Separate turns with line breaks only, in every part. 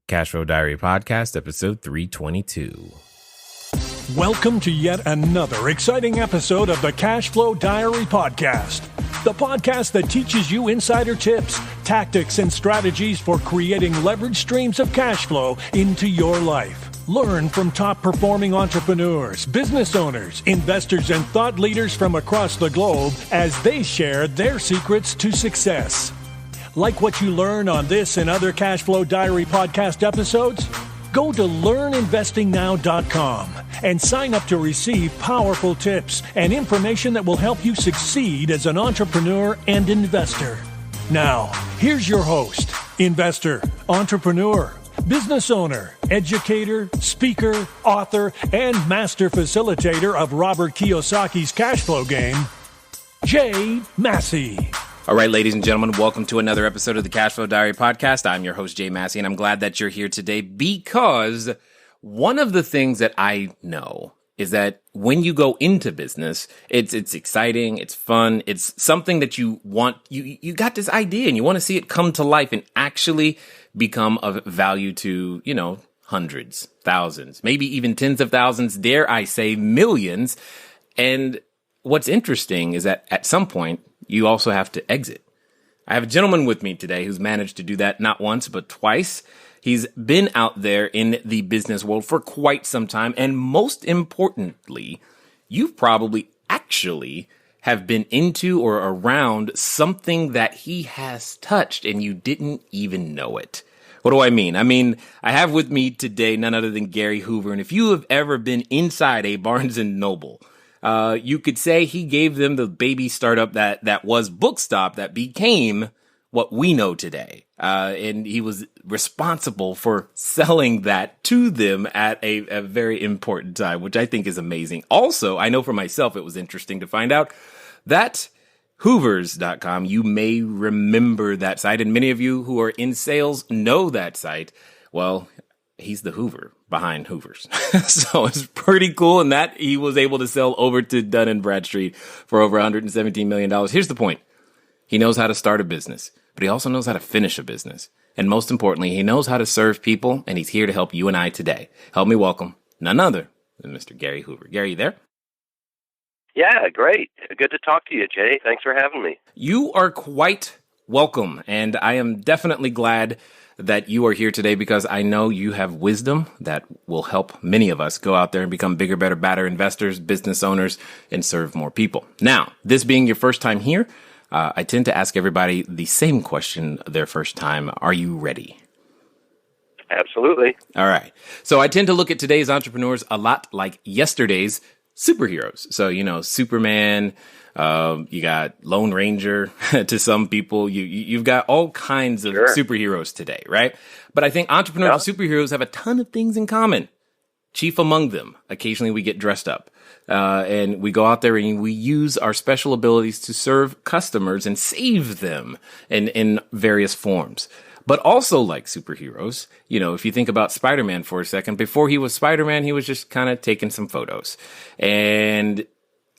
Cashflow Diary Podcast, episode 322.
Welcome to yet another exciting episode of the Cashflow Diary Podcast, the podcast that teaches you insider tips, tactics, and strategies for creating leverage streams of cash flow into your life. Learn from top-performing entrepreneurs, business owners, investors, and thought leaders from across the globe as they share their secrets to success. Like what you learn on this and other Cashflow Diary podcast episodes? Go to learninvestingnow.com and sign up to receive powerful tips and information that will help you succeed as an entrepreneur and investor. Now, here's your host, investor, entrepreneur, business owner, educator, speaker, author, and master facilitator of Robert Kiyosaki's cash flow game, Jay Massey.
All right, ladies and gentlemen, welcome to another episode of the Cashflow Diary Podcast. I'm your host, Jay Massey, and I'm glad that you're here today because one of the things that I know is that when you go into business, it's exciting, it's fun, it's something that you want, you got this idea and you want to see it come to life and actually become of value to, hundreds, thousands, maybe even tens of thousands, dare I say millions. And what's interesting is that at some point, you also have to exit. I have a gentleman with me today who's managed to do that not once, but twice. He's been out there in the business world for quite some time. And most importantly, you've probably actually have been into or around something that he has touched and you didn't even know it. What do I mean? I have with me today none other than Gary Hoover. And if you have ever been inside a Barnes & Noble, you could say he gave them the baby startup that was Bookstop that became what we know today. And he was responsible for selling that to them at a very important time, which I think is amazing. Also, I know for myself, it was interesting to find out that Hoovers.com, you may remember that site, and many of you who are in sales know that site. Well, he's the Hoover behind Hoovers. So it's pretty cool. And that he was able to sell over to Dun & Bradstreet for over $117 million. Here's the point. He knows how to start a business, but he also knows how to finish a business. And most importantly, he knows how to serve people. And he's here to help you and I today. Help me welcome none other than Mr. Gary Hoover. Gary, you there?
Yeah, great. Good to talk to you, Jay. Thanks for having me.
You are quite welcome. And I am definitely glad that you are here today because I know you have wisdom that will help many of us go out there and become bigger, better, badder investors, business owners, and serve more people. Now, this being your first time here, I tend to ask everybody the same question their first time. Are you ready?
Absolutely.
All right. So I tend to look at today's entrepreneurs a lot like yesterday's superheroes. So, Superman, you got Lone Ranger to some people. You've got all kinds of superheroes today, right? But I think entrepreneurs and superheroes have a ton of things in common. Chief among them, occasionally we get dressed up and we go out there and we use our special abilities to serve customers and save them in various forms. But also like superheroes, if you think about Spider-Man for a second, before he was Spider-Man, he was just kind of taking some photos. And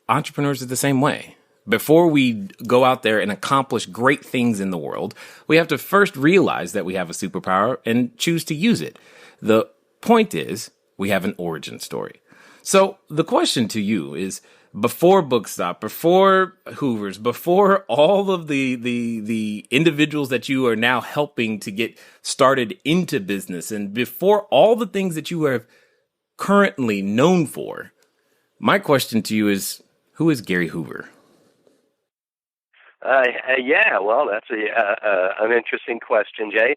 entrepreneurs are the same way. Before we go out there and accomplish great things in the world, we have to first realize that we have a superpower and choose to use it. The point is, we have an origin story. So the question to you is, before Bookstop, before Hoovers, before all of the individuals that you are now helping to get started into business, and before all the things that you are currently known for, my question to you is, who is Gary Hoover?
Well, that's an interesting question, Jay.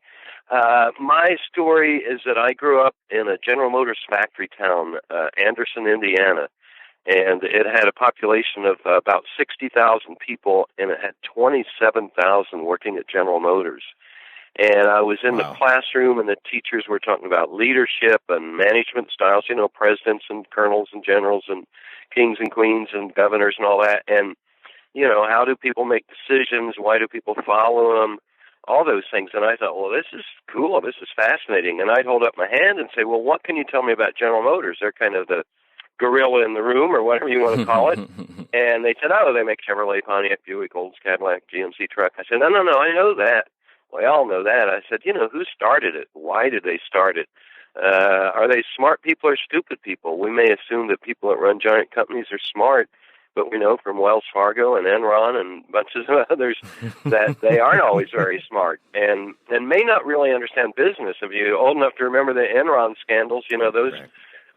My story is that I grew up in a General Motors factory town, Anderson, Indiana, and it had a population of about 60,000 people, and it had 27,000 working at General Motors. And I was in the classroom, and the teachers were talking about leadership and management styles, presidents and colonels and generals and kings and queens and governors and all that. And, how do people make decisions? Why do people follow them? All those things. And I thought, well, this is cool. This is fascinating. And I'd hold up my hand and say, well, what can you tell me about General Motors? They're kind of the gorilla in the room, or whatever you want to call it. And they said, oh, they make Chevrolet, Pontiac, Buick, Olds, Cadillac, GMC truck. I said, no, I know that. we all know that. I said, who started it? Why did they start it? Are they smart people or stupid people? We may assume that people that run giant companies are smart, but we know from Wells Fargo and Enron and bunches of others that they aren't always very smart and may not really understand business. If you're old enough to remember the Enron scandals, those
Right.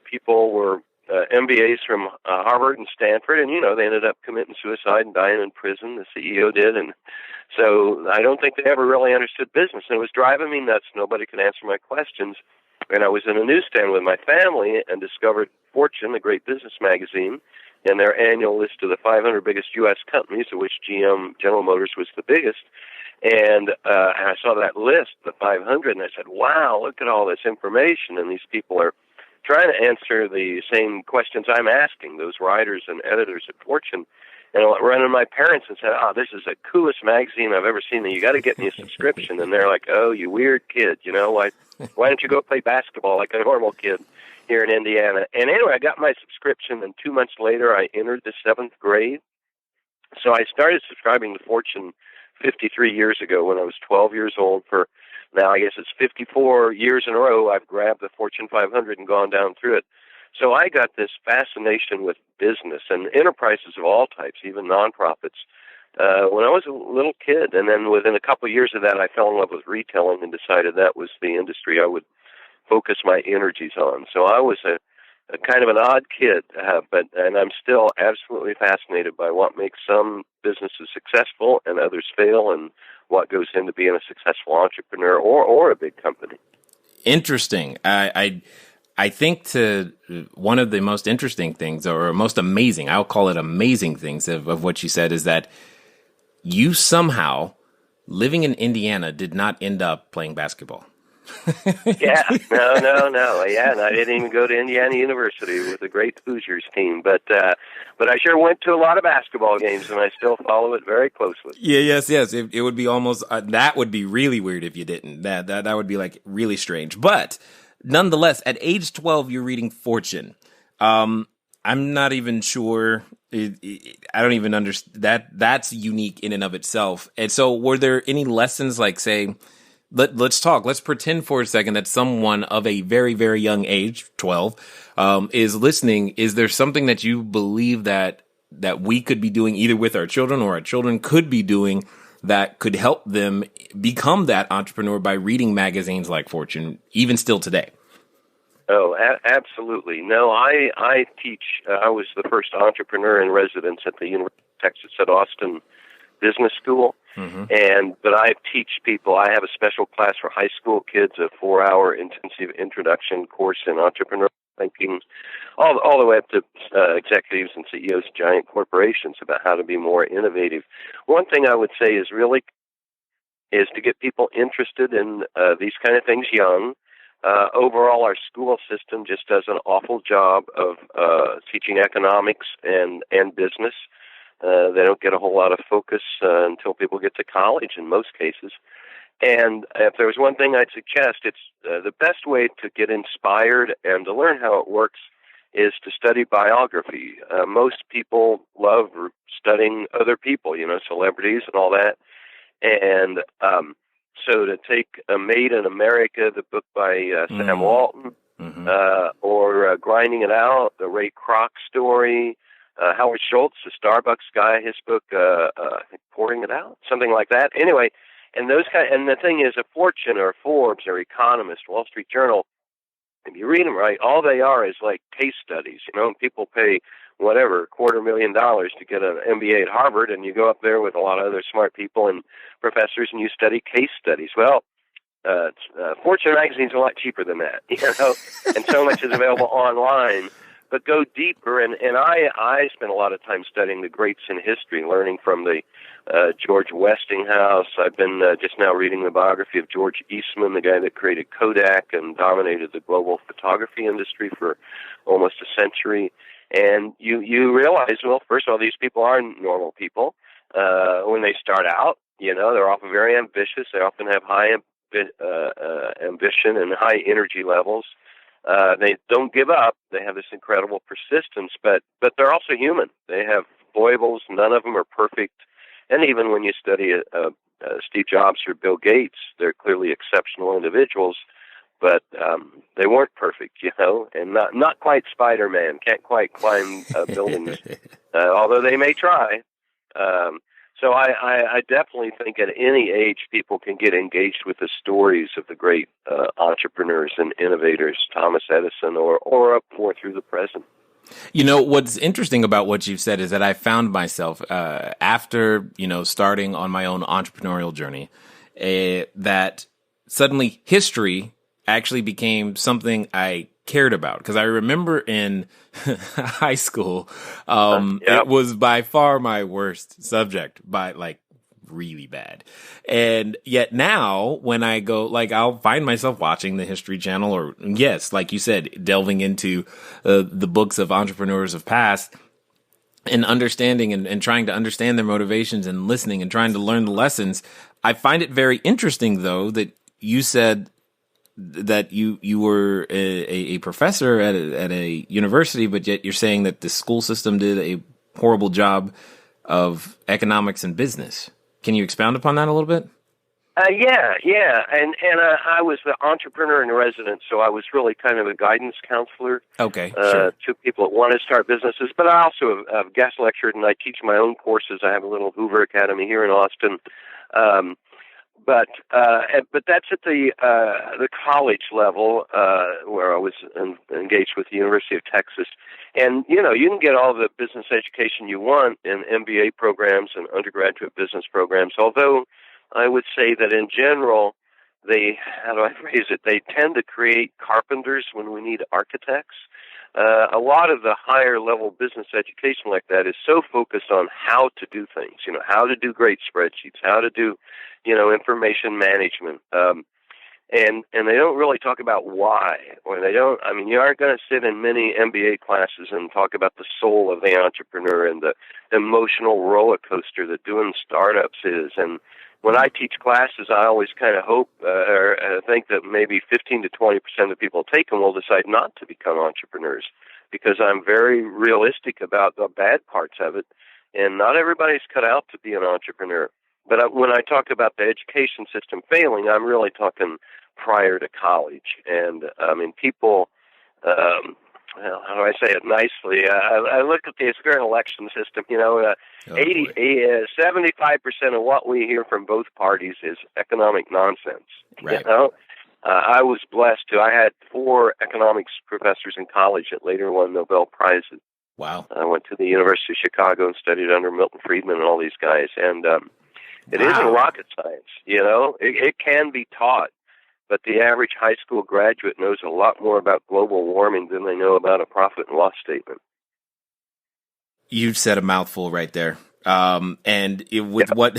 people were MBAs from Harvard and Stanford, and they ended up committing suicide and dying in prison. The CEO did, and so I don't think they ever really understood business. And it was driving me nuts. Nobody could answer my questions. And I was in a newsstand with my family and discovered Fortune, the great business magazine, and their annual list of the 500 biggest U.S. companies, of which GM, General Motors, was the biggest. And I saw that list, the 500, and I said, wow, look at all this information. And these people are trying to answer the same questions I'm asking, those writers and editors at Fortune. And I ran to my parents and said, this is the coolest magazine I've ever seen. You got to get me a subscription. And they're like, oh, you weird kid, why don't you go play basketball like a normal kid here in Indiana? And anyway, I got my subscription, and 2 months later, I entered the 7th grade. So I started subscribing to Fortune 53 years ago when I was 12 years old. For now, I guess it's 54 years in a row, I've grabbed the Fortune 500 and gone down through it. So I got this fascination with business and enterprises of all types, even nonprofits, when I was a little kid. And then within a couple of years of that, I fell in love with retailing and decided that was the industry I would focus my energies on. So I was a kind of an odd kid, and I'm still absolutely fascinated by what makes some businesses successful and others fail, and what goes into being a successful entrepreneur or a big company.
Interesting. I think one of the most interesting things, or most amazing, I'll call it amazing things of what you said, is that you somehow, living in Indiana, did not end up playing basketball.
Yeah, no. Yeah, and I didn't even go to Indiana University with the great Hoosiers team, but I sure went to a lot of basketball games, and I still follow it very closely.
Yeah, yes. It would be almost that would be really weird if you didn't. That would be like really strange. But nonetheless, at age 12, you're reading Fortune. I'm not even sure. I don't even understand that. That's unique in and of itself. And so, were there any lessons, like, say, let's pretend for a second that someone of a very, very young age, 12, is listening. Is there something that you believe that we could be doing either with our children or our children could be doing that could help them become that entrepreneur by reading magazines like Fortune, even still today?
Oh, absolutely. No, I teach. I was the first entrepreneur in residence at the University of Texas at Austin Business School. Mm-hmm. But I teach people. I have a special class for high school kids, a 4-hour intensive introduction course in entrepreneurial thinking, all the way up to executives and CEOs of giant corporations about how to be more innovative. One thing I would say is to get people interested in these kind of things young. Overall, our school system just does an awful job of teaching economics and business. They don't get a whole lot of focus until people get to college in most cases. And if there was one thing I'd suggest, it's the best way to get inspired and to learn how it works is to study biography. Most people love studying other people, celebrities and all that. And so to take Made in America, the book by Sam Walton, mm-hmm. Or Grinding It Out, the Ray Kroc story, Howard Schultz, the Starbucks guy, his book, I think Pouring It Out, something like that. Anyway, and the thing is, a Fortune or Forbes or Economist, Wall Street Journal, if you read them right, all they are is like case studies. And people pay whatever, $250,000 to get an MBA at Harvard, and you go up there with a lot of other smart people and professors, and you study case studies. Well, Fortune magazine's a lot cheaper than that, and so much is available online. But go deeper, and I spent a lot of time studying the greats in history, learning from the George Westinghouse. I've been just now reading the biography of George Eastman, the guy that created Kodak and dominated the global photography industry for almost a century. And you realize, well, first of all, these people aren't normal people. When they start out, they're often very ambitious. They often have high ambition and high energy levels. They don't give up. They have this incredible persistence, but they're also human. They have foibles. None of them are perfect. And even when you study a Steve Jobs or Bill Gates. They're clearly exceptional individuals, but they weren't perfect, and not quite Spider-Man, can't quite climb buildings, although they may try. So I definitely think at any age people can get engaged with the stories of the great entrepreneurs and innovators, Thomas Edison, or up more through the present.
What's interesting about what you've said is that I found myself after, starting on my own entrepreneurial journey, that suddenly history actually became something I cared about. Because I remember in high school, it was by far my worst subject, by really bad. And yet now when I go, I'll find myself watching the History Channel or, yes, like you said, delving into the books of entrepreneurs of past and understanding and trying to understand their motivations and listening and trying to learn the lessons. I find it very interesting, though, that you said that you were a professor at a university, but yet you're saying that the school system did a horrible job of economics and business. Can you expound upon that a little bit?
Yeah. And I was the entrepreneur in residence, so I was really kind of a guidance counselor.
Okay, sure.
To people that want to start businesses. But I also have guest lectured, and I teach my own courses. I have a little Hoover Academy here in Austin. But that's at the college level where I was engaged with the University of Texas. And, you can get all the business education you want in MBA programs and undergraduate business programs, although I would say that in general, they tend to create carpenters when we need architects. A lot of the higher level business education like that is so focused on how to do things, how to do great spreadsheets, how to do, information management. And they don't really talk about why, or you aren't going to sit in many MBA classes and talk about the soul of the entrepreneur and the emotional roller coaster that doing startups is. And when I teach classes, I always kind of hope or think that maybe 15 to 20% of people take them will decide not to become entrepreneurs, because I'm very realistic about the bad parts of it, and not everybody's cut out to be an entrepreneur. But when I talk about the education system failing, I'm really talking prior to college. And, people, how do I say it nicely? I look at the current election system, 75% of what we hear from both parties is economic nonsense.
Right.
I was blessed to. I had 4 economics professors in college that later won Nobel Prizes.
Wow.
I went to the University of Chicago and studied under Milton Friedman and all these guys. And it isn't rocket science, It can be taught. But the average high school graduate knows a lot more about global warming than they know about a profit and loss statement.
You said a mouthful right there. What,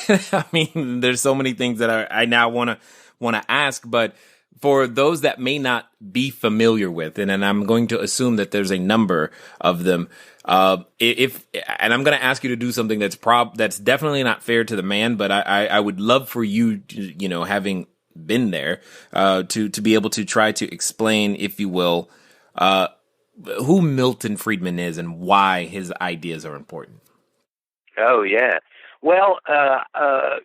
there's so many things that I now want to ask, but for those that may not be familiar with, and I'm going to assume that there's a number of them, and I'm going to ask you to do something that's definitely not fair to the man, but I would love for you, having been there, to be able to try to explain, if you will, who Milton Friedman is and why his ideas are important.
Oh, yeah. Well,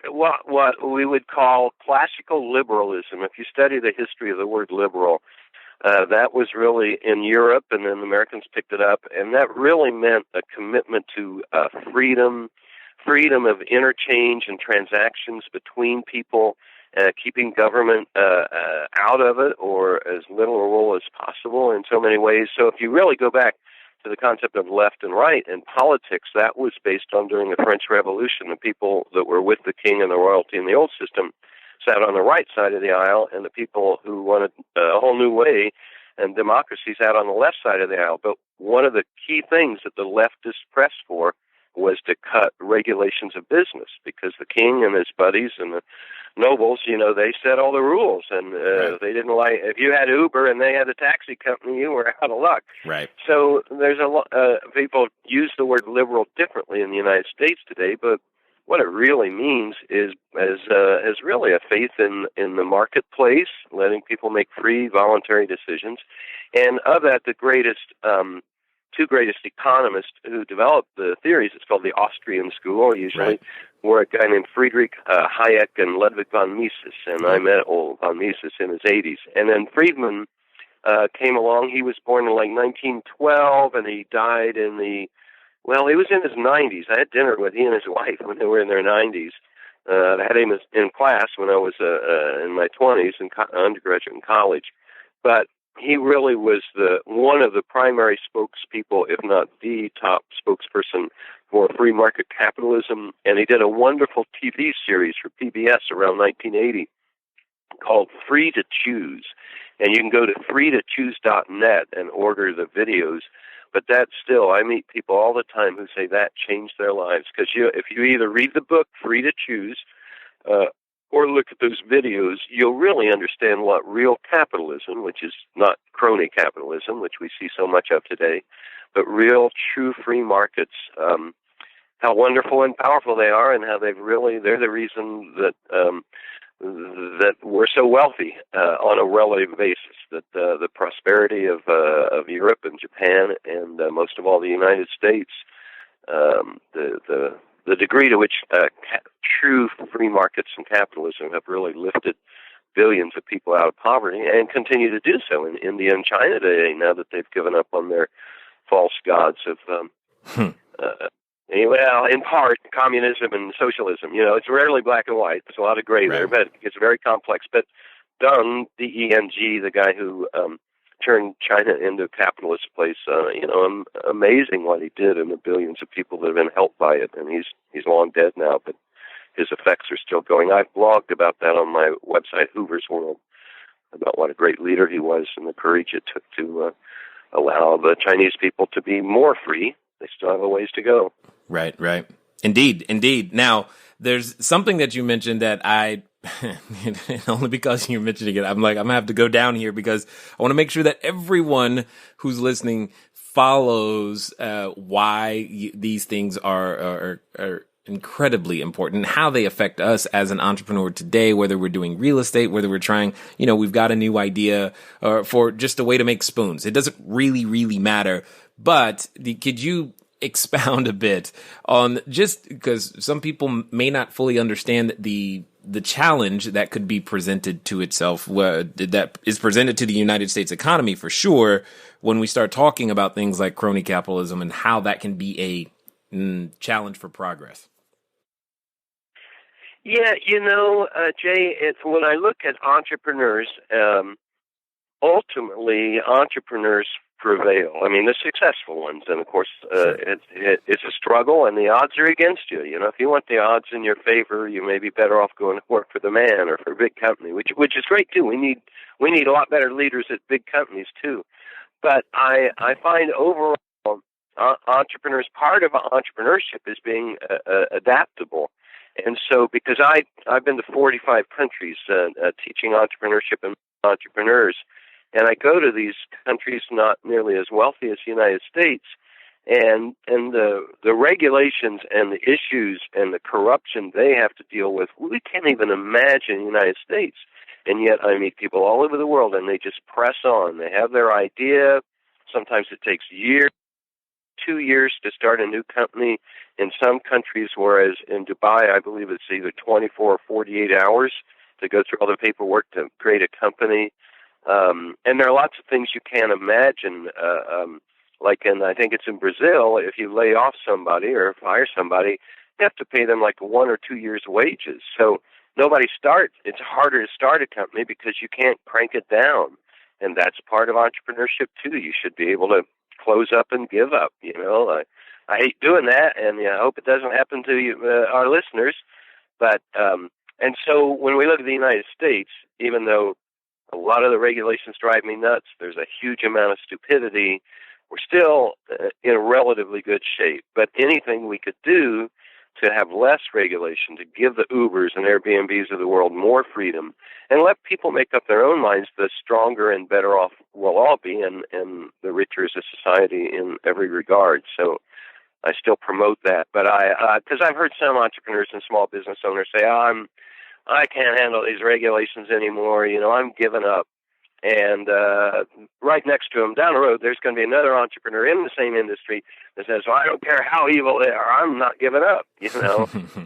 what we would call classical liberalism, if you study the history of the word liberal, that was really in Europe, and then the Americans picked it up, and that really meant a commitment to freedom of interchange and transactions between people, keeping government out of it, or as little a role as possible in so many ways. So if you really go back to the concept of left and right in politics, that was based on during the French Revolution. The people that were with the king and the royalty in the old system sat on the right side of the aisle, and the people who wanted a whole new way and democracy sat on the left side of the aisle. But one of the key things that the leftists pressed for was to cut regulations of business, because the king and his buddies and the nobles, they set all the rules, and they didn't like, if you had Uber and they had a taxi company, you were out of luck.
Right.
So there's a lot, people use the word liberal differently in the United States today, but what it really means is really a faith in the marketplace, letting people make free, voluntary decisions. And of that, the two greatest economists who developed the theories, it's called the Austrian school, usually. were a guy named Friedrich Hayek and Ludwig von Mises, and I met old von Mises in his 80s. And then Friedman came along. He was born in like 1912, and he died in he was in his 90s. I had dinner with he and his wife when they were in their 90s. I had him in class when I was in my 20s, in undergraduate and college. But he really was one of the primary spokespeople, if not the top spokesperson for free market capitalism. And he did a wonderful TV series for PBS around 1980 called Free to Choose. And you can go to freetochoose.net and order the videos. But that's still, I meet people all the time who say that changed their lives. Because if you either read the book, Free to Choose, or look at those videos, you'll really understand what real capitalism, which is not crony capitalism, which we see so much of today, but real, true free markets, how wonderful and powerful they are, and how they're the reason that that we're so wealthy on a relative basis. That the prosperity of Europe and Japan and most of all the United States, the degree to which true free markets and capitalism have really lifted billions of people out of poverty and continue to do so in India and China today, now that they've given up on their false gods of in part, communism and socialism. It's rarely black and white. There's a lot of gray there, but it's very complex. But Deng, D-E-N-G, the guy who turned China into a capitalist place, amazing what he did and the billions of people that have been helped by it. And he's long dead now, but his effects are still going. I've blogged about that on my website, Hoovers World, about what a great leader he was and the courage it took to allow the Chinese people to be more free. They still have a ways to go.
Right. Indeed. Now, there's something that you mentioned that only because you're mentioning it, I'm going to have to go down here because I want to make sure that everyone who's listening follows why these things are incredibly important, how they affect us as an entrepreneur today, whether we're doing real estate, whether we're trying, we've got a new idea for just a way to make spoons. It doesn't really, really matter. But could you expound a bit on, just because some people may not fully understand the challenge that could be presented to itself, that is presented to the United States economy for sure, when we start talking about things like crony capitalism and how that can be a challenge for progress?
Yeah, Jay, when I look at entrepreneurs, ultimately entrepreneurs prevail. I mean, the successful ones, and of course, it's a struggle, and the odds are against you. If you want the odds in your favor, you may be better off going to work for the man or for a big company, which is great too. We need a lot better leaders at big companies too. But I find overall, entrepreneurs, part of entrepreneurship is being adaptable. And so, because I've been to 45 countries teaching entrepreneurship and entrepreneurs. And I go to these countries not nearly as wealthy as the United States, and the regulations and the issues and the corruption they have to deal with, we can't even imagine in the United States. And yet I meet people all over the world, and they just press on. They have their idea. Sometimes it takes years, 2 years to start a new company in some countries, whereas in Dubai, I believe it's either 24 or 48 hours to go through all the paperwork to create a company. And there are lots of things you can't imagine, like I think it's in Brazil, if you lay off somebody or fire somebody, you have to pay them like 1 or 2 years' wages. So it's harder to start a company because you can't crank it down. And that's part of entrepreneurship too. You should be able to close up and give up. I hate doing that, and I hope it doesn't happen to you, our listeners. But, and so when we look at the United States, even though a lot of the regulations drive me nuts, there's a huge amount of stupidity, we're still in relatively good shape. But anything we could do to have less regulation, to give the Ubers and Airbnbs of the world more freedom, and let people make up their own minds, the stronger and better off we'll all be, and the richer as a society in every regard. So I still promote that. But because I've heard some entrepreneurs and small business owners say, I can't handle these regulations anymore. I'm giving up. And right next to him, down the road, there's going to be another entrepreneur in the same industry that says, well, I don't care how evil they are, I'm not giving up,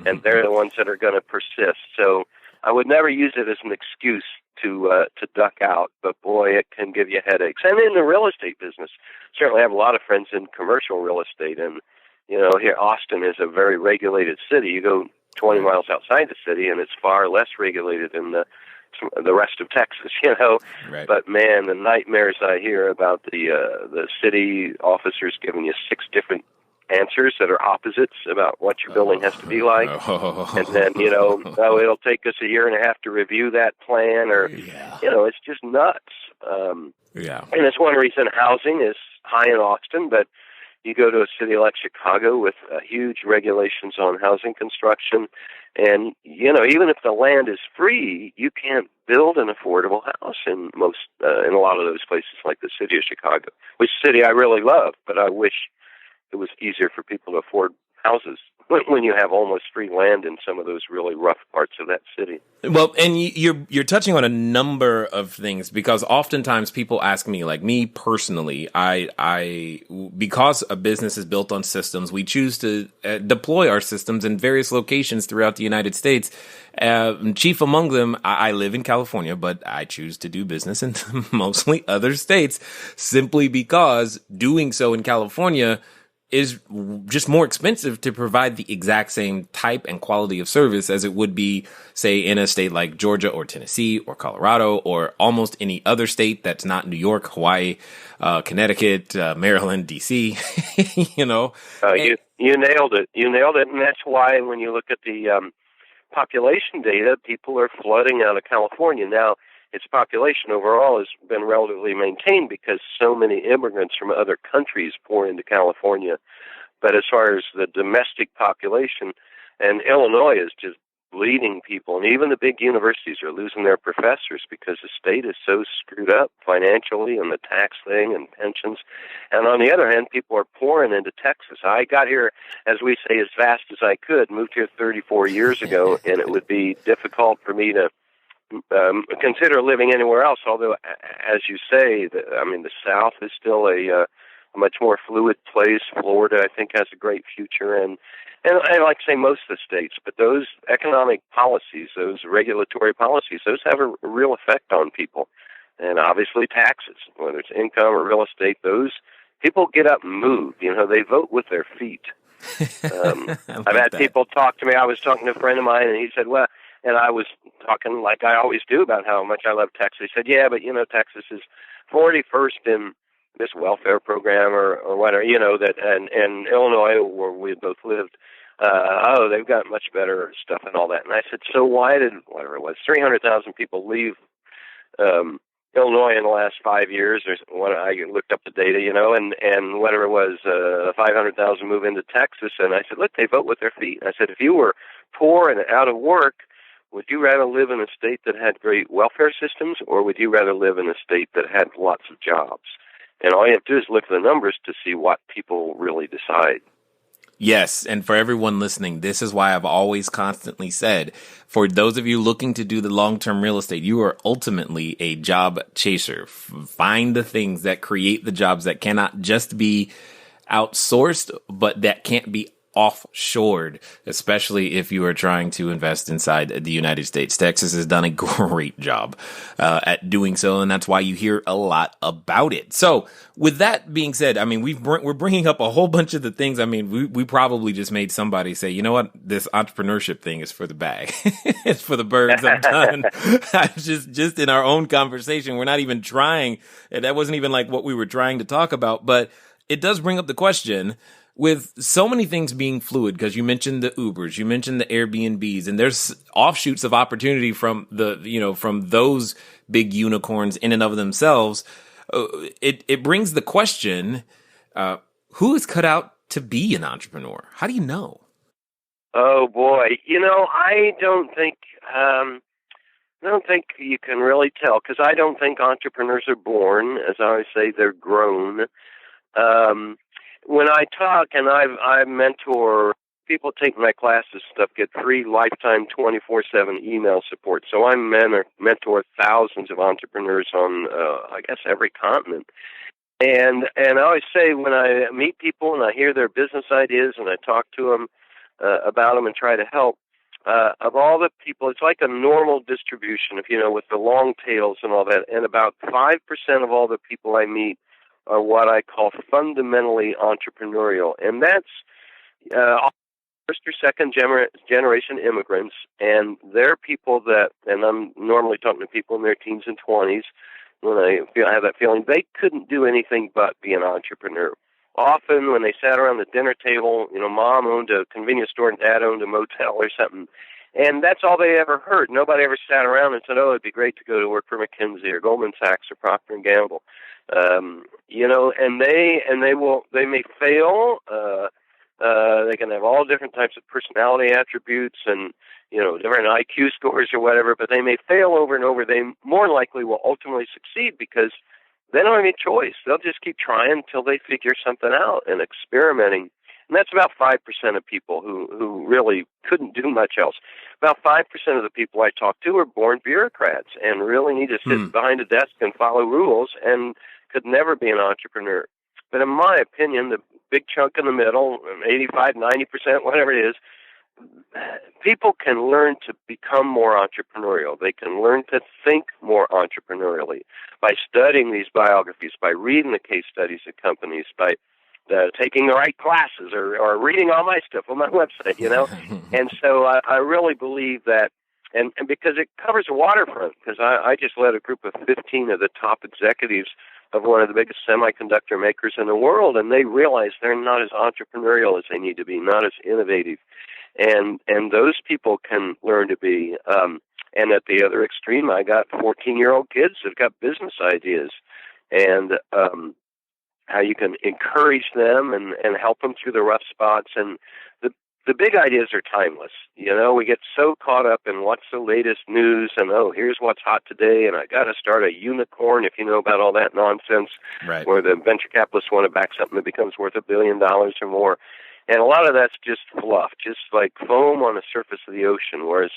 and they're the ones that are going to persist. So I would never use it as an excuse to duck out, but boy, it can give you headaches. And in the real estate business, certainly I have a lot of friends in commercial real estate, and here Austin is a very regulated city. You go 20 miles outside the city, and it's far less regulated than the rest of Texas,
Right.
But man, the nightmares I hear about the city officers giving you 6 different answers that are opposites about what your building has to be like, and then it'll take us a year and a half to review that plan, or it's just nuts. And it's one reason housing is high in Austin, but you go to a city like Chicago with huge regulations on housing construction, and even if the land is free, you can't build an affordable house in a lot of those places, like the city of Chicago, which city I really love, but I wish it was easier for people to afford houses when you have almost free land in some of those really rough parts of that city.
Well, and you're touching on a number of things, because oftentimes people ask me, like me personally, I because a business is built on systems, we choose to deploy our systems in various locations throughout the United States. Chief among them, I live in California, but I choose to do business in mostly other states, simply because doing so in California is just more expensive to provide the exact same type and quality of service as it would be, say, in a state like Georgia or Tennessee or Colorado or almost any other state that's not New York, Hawaii, Connecticut, Maryland, D.C.,
You nailed it. You nailed it. And that's why when you look at the population data, people are flooding out of California. Now, its population overall has been relatively maintained because so many immigrants from other countries pour into California. But as far as the domestic population, and Illinois is just bleeding people, and even the big universities are losing their professors because the state is so screwed up financially and the tax thing and pensions. And on the other hand, people are pouring into Texas. I got here, as we say, as fast as I could, moved here 34 years ago, and it would be difficult for me to consider living anywhere else, although, as you say, the South is still a much more fluid place. Florida, I think, has a great future, and I like to say most of the states, but those economic policies, those regulatory policies, those have a real effect on people. And obviously taxes, whether it's income or real estate, those people get up and move. They vote with their feet. I've had people talk to me. I was talking to a friend of mine, and he said, well, and I was talking like I always do about how much I love Texas. He said, yeah, but, Texas is 41st in this welfare program or whatever, and Illinois, where we both lived, they've got much better stuff and all that. And I said, so why did, whatever it was, 300,000 people leave Illinois in the last 5 years? I looked up the data, and whatever it was, 500,000 move into Texas. And I said, look, they vote with their feet. I said, if you were poor and out of work, would you rather live in a state that had great welfare systems, or would you rather live in a state that had lots of jobs? And all you have to do is look at the numbers to see what people really decide.
Yes, and for everyone listening, this is why I've always constantly said, for those of you looking to do the long-term real estate, you are ultimately a job chaser. Find the things that create the jobs that cannot just be outsourced, but that can't be offshored, especially if you are trying to invest inside the United States. Texas has done a great job at doing so, and that's why you hear a lot about it. So with that being said, we're bringing up a whole bunch of the things. We probably just made somebody say, you know what, this entrepreneurship thing is for the bag. It's for the birds. I'm done. just in our own conversation, we're not even trying. That wasn't even like what we were trying to talk about, but it does bring up the question, with so many things being fluid, because you mentioned the Ubers, you mentioned the Airbnbs, and there's offshoots of opportunity from from those big unicorns in and of themselves. It brings the question, who is cut out to be an entrepreneur? How do you know?
Oh boy, I don't think you can really tell, because I don't think entrepreneurs are born. As I always say, they're grown. When I talk, and I mentor people taking my classes and stuff get free lifetime 24/7 email support. So I mentor thousands of entrepreneurs on, I guess, every continent. And I always say when I meet people and I hear their business ideas and I talk to them about them and try to help, of all the people, it's like a normal distribution, if you know, with the long tails and all that. And about 5% of all the people I meet are what I call fundamentally entrepreneurial, and that's first or second generation immigrants, and they're people that, and I'm normally talking to people in their teens and 20s. When I have that feeling, they couldn't do anything but be an entrepreneur. Often when they sat around the dinner table, you know, mom owned a convenience store and dad owned a motel or something. And that's all they ever heard. Nobody ever sat around and said, oh, it'd be great to go to work for McKinsey or Goldman Sachs or Procter & Gamble. You know, and they may fail. They can have all different types of personality attributes and, you know, different IQ scores or whatever, but they may fail over and over. They more likely will ultimately succeed because they don't have any choice. They'll just keep trying until they figure something out and experimenting. And that's about 5% of people who really couldn't do much else. About 5% of the people I talk to are born bureaucrats and really need to sit behind a desk and follow rules and could never be an entrepreneur. But in my opinion, the big chunk in the middle, 85, 90%, whatever it is, people can learn to become more entrepreneurial. They can learn to think more entrepreneurially by studying these biographies, by reading the case studies of companies, by taking the right classes or reading all my stuff on my website, you know. And so I really believe that, and because it covers the waterfront, because I just led a group of 15 of the top executives of one of the biggest semiconductor makers in the world, and they realize they're not as entrepreneurial as they need to be, not as innovative. And those people can learn to be. And at the other extreme, I got 14-year-old kids that've got business ideas, and how you can encourage them and help them through the rough spots. And the big ideas are timeless. You know, we get so caught up in what's the latest news and, oh, here's what's hot today, and I got to start a unicorn, if you know about all that nonsense,
right,
where the venture capitalists want to back something that becomes worth $1 billion or more. And a lot of that's just fluff, just like foam on the surface of the ocean, whereas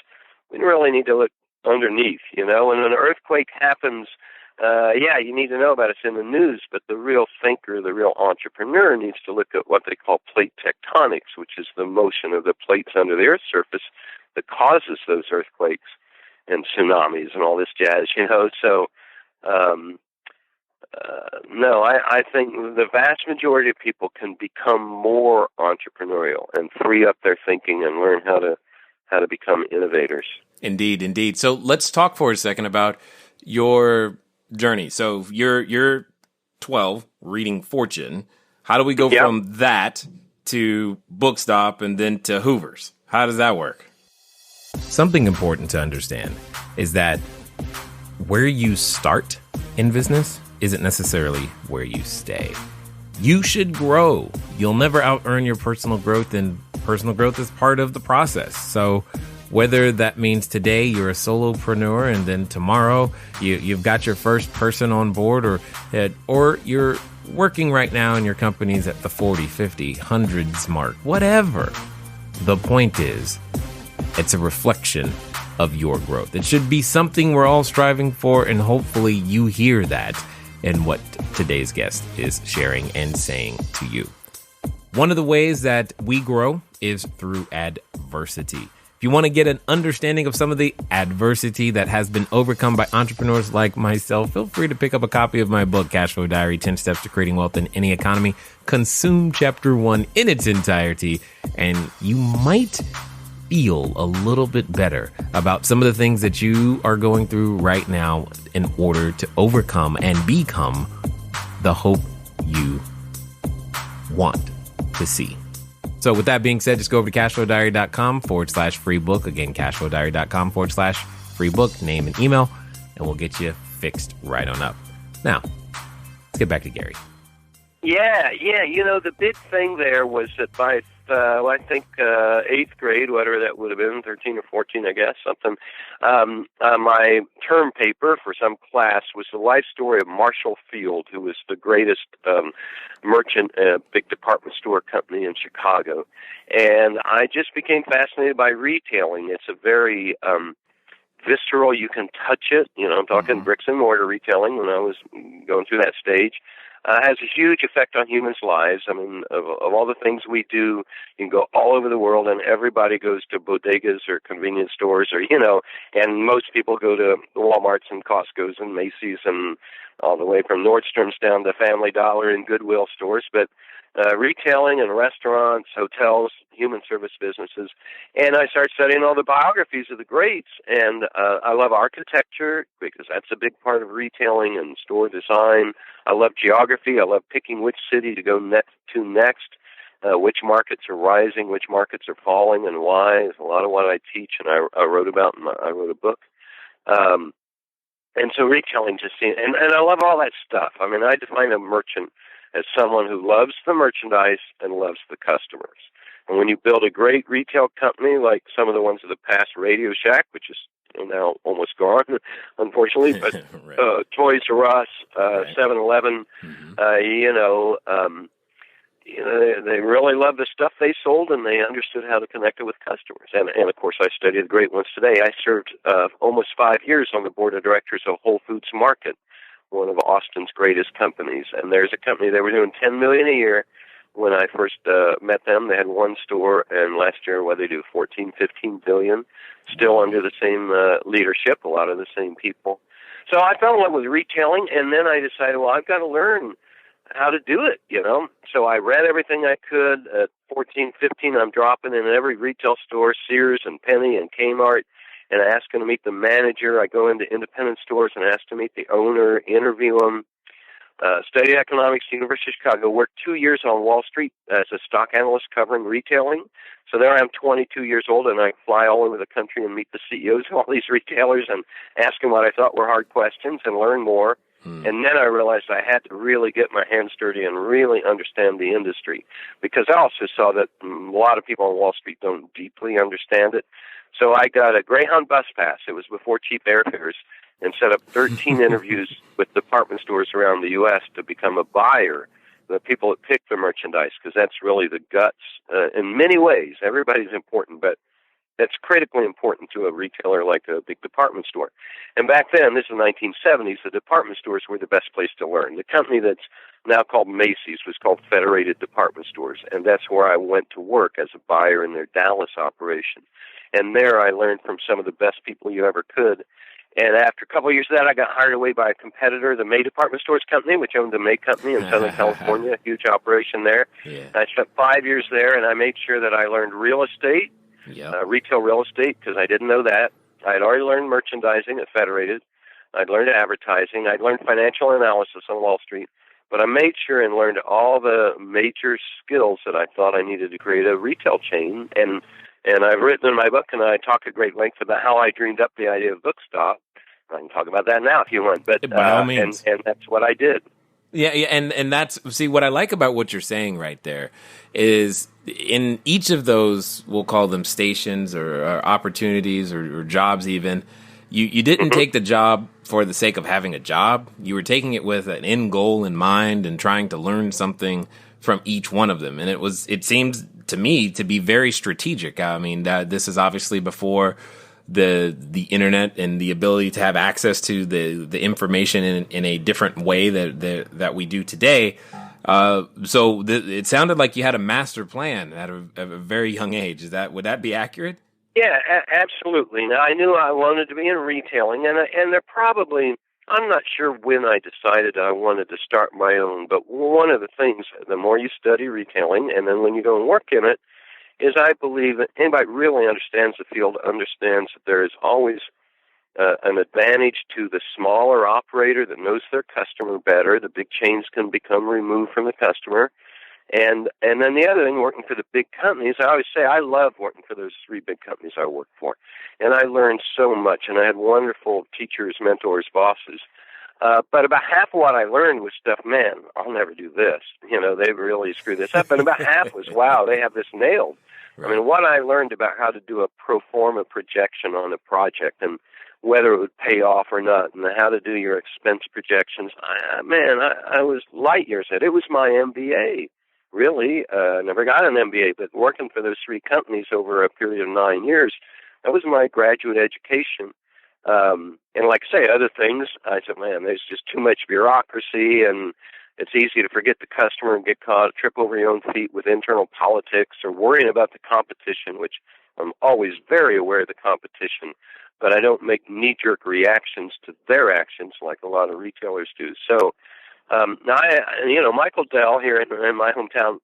we really need to look underneath, you know. When an earthquake happens, you need to know about it. It's in the news, but the real thinker, the real entrepreneur needs to look at what they call plate tectonics, which is the motion of the plates under the Earth's surface that causes those earthquakes and tsunamis and all this jazz, you know. So, no, I think the vast majority of people can become more entrepreneurial and free up their thinking and learn how to become innovators.
Indeed. So let's talk for a second about your journey. So you're 12 reading Fortune. How do we go from that to Bookstop and then to Hoovers? How does that work? Something important to understand is that where you start in business isn't necessarily where you stay. You should grow. You'll never out-earn your personal growth, and personal growth is part of the process. So whether that means today you're a solopreneur and then tomorrow you've got your first person on board, or you're working right now and your company's at the 40, 50, hundreds mark, whatever. The point is, it's a reflection of your growth. It should be something we're all striving for, and hopefully you hear that in what today's guest is sharing and saying to you. One of the ways that we grow is through adversity. If you want to get an understanding of some of the adversity that has been overcome by entrepreneurs like myself, feel free to pick up a copy of my book, Cashflow Diary, 10 Steps to Creating Wealth in Any Economy. Consume Chapter 1 in its entirety, and you might feel a little bit better about some of the things that you are going through right now in order to overcome and become the hope you want to see. So with that being said, just go over to cashflowdiary.com/free book. Again, cashflowdiary.com/free book, name and email, and we'll get you fixed right on up. Now, let's get back to Gary.
Yeah. You know, the big thing there was that by I think 8th grade, whatever that would have been, 13 or 14, I guess, something. My term paper for some class was the life story of Marshall Field, who was the greatest merchant, big department store company in Chicago. And I just became fascinated by retailing. It's a very visceral, you can touch it. I'm talking bricks and mortar retailing when I was going through that stage. Has a huge effect on humans' lives. I mean, of all the things we do, you can go all over the world, and everybody goes to bodegas or convenience stores, or and most people go to Walmarts and Costco's and Macy's and all the way from Nordstrom's down to Family Dollar and Goodwill stores. But retailing and restaurants, hotels, human service businesses. And I started studying all the biographies of the greats. And I love architecture because that's a big part of retailing and store design. I love geography. I love picking which city to go next, which markets are rising, which markets are falling, and why. It's a lot of what I teach and I wrote about. I wrote a book. And so retailing just seems, and I love all that stuff. I mean, I define a merchant as someone who loves the merchandise and loves the customers. And when you build a great retail company like some of the ones of the past, Radio Shack, which is now almost gone, unfortunately, but right. Toys R Us, 7-Eleven, they really loved the stuff they sold, and they understood how to connect it with customers. And of course, I study the great ones today. I served almost 5 years on the board of directors of Whole Foods Market, one of Austin's greatest companies. And there's a company, they were doing $10 million a year when I first met them. They had one store, and last year, they do $14-15 billion, still under the same leadership, a lot of the same people. So I fell in love with retailing, and then I decided, well, I've got to learn how to do it, So I read everything I could. At 14, 15, I'm dropping in every retail store, Sears and Penny and Kmart, and I ask them to meet the manager. I go into independent stores and ask to meet the owner, interview them. Studied economics at the University of Chicago, worked 2 years on Wall Street as a stock analyst covering retailing. So there I am, 22 years old, and I fly all over the country and meet the CEOs of all these retailers and ask them what I thought were hard questions and learn more. And then I realized I had to really get my hands dirty and really understand the industry, because I also saw that a lot of people on Wall Street don't deeply understand it. So I got a Greyhound bus pass. It was before cheap airfares, and set up 13 interviews with department stores around the U.S. to become a buyer, the people that pick the merchandise, because that's really the guts. In many ways, everybody's important, but that's critically important to a retailer like a big department store. And back then, this is the 1970s, the department stores were the best place to learn. The company that's now called Macy's was called Federated Department Stores, and that's where I went to work as a buyer in their Dallas operation. And there I learned from some of the best people you ever could. And after a couple of years of that, I got hired away by a competitor, the May Department Stores Company, which owned the May Company in Southern California, a huge operation there. Yeah. I spent 5 years there, and I made sure that I learned real estate, retail real estate, because I didn't know that. I had already learned merchandising at Federated. I'd learned advertising. I'd learned financial analysis on Wall Street. But I made sure and learned all the major skills that I thought I needed to create a retail chain. And I've written in my book, and I talk at great length about how I dreamed up the idea of Bookstop. I can talk about that now if you want. But
by all means.
And that's what I did.
Yeah, and that's, see, what I like about what you're saying right there is in each of those, we'll call them stations or opportunities or jobs even, you didn't take the job for the sake of having a job. You were taking it with an end goal in mind and trying to learn something from each one of them. And it seems to me to be very strategic. I mean, this is obviously before the internet and the ability to have access to the information in a different way that we do today. So it sounded like you had a master plan at a very young age. Would that be accurate?
Yeah, absolutely. Now, I knew I wanted to be in retailing, and there probably, I'm not sure when I decided I wanted to start my own, but one of the things, the more you study retailing, and then when you go and work in it, is I believe that anybody really understands the field understands that there is always an advantage to the smaller operator that knows their customer better. The big chains can become removed from the customer. And then the other thing, working for the big companies, I always say I love working for those three big companies I worked for. And I learned so much, and I had wonderful teachers, mentors, bosses. But about half of what I learned was stuff, man, I'll never do this. They really screwed this up. And about half was, wow, they have this nailed. Right. I mean, what I learned about how to do a pro forma projection on a project and whether it would pay off or not, and how to do your expense projections, I was light years ahead. It was my MBA, really. Never got an MBA, but working for those 3 companies over a period of 9 years, that was my graduate education. And like I say, other things, I said, man, there's just too much bureaucracy, and it's easy to forget the customer and get caught, trip over your own feet with internal politics or worrying about the competition, which I'm always very aware of the competition, but I don't make knee-jerk reactions to their actions like a lot of retailers do. So, now, Michael Dell here in my hometown,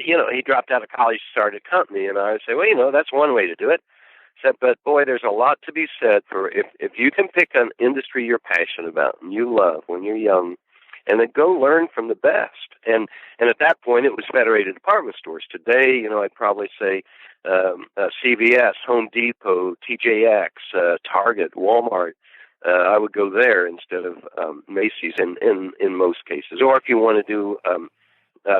he dropped out of college, started a company, and I would say, well, that's one way to do it. Said, but boy, there's a lot to be said for if you can pick an industry you're passionate about and you love when you're young, and then go learn from the best. And at that point, it was Federated Department Stores. Today, I'd probably say CVS, Home Depot, TJX, Target, Walmart. I would go there instead of Macy's in most cases. Or if you want to do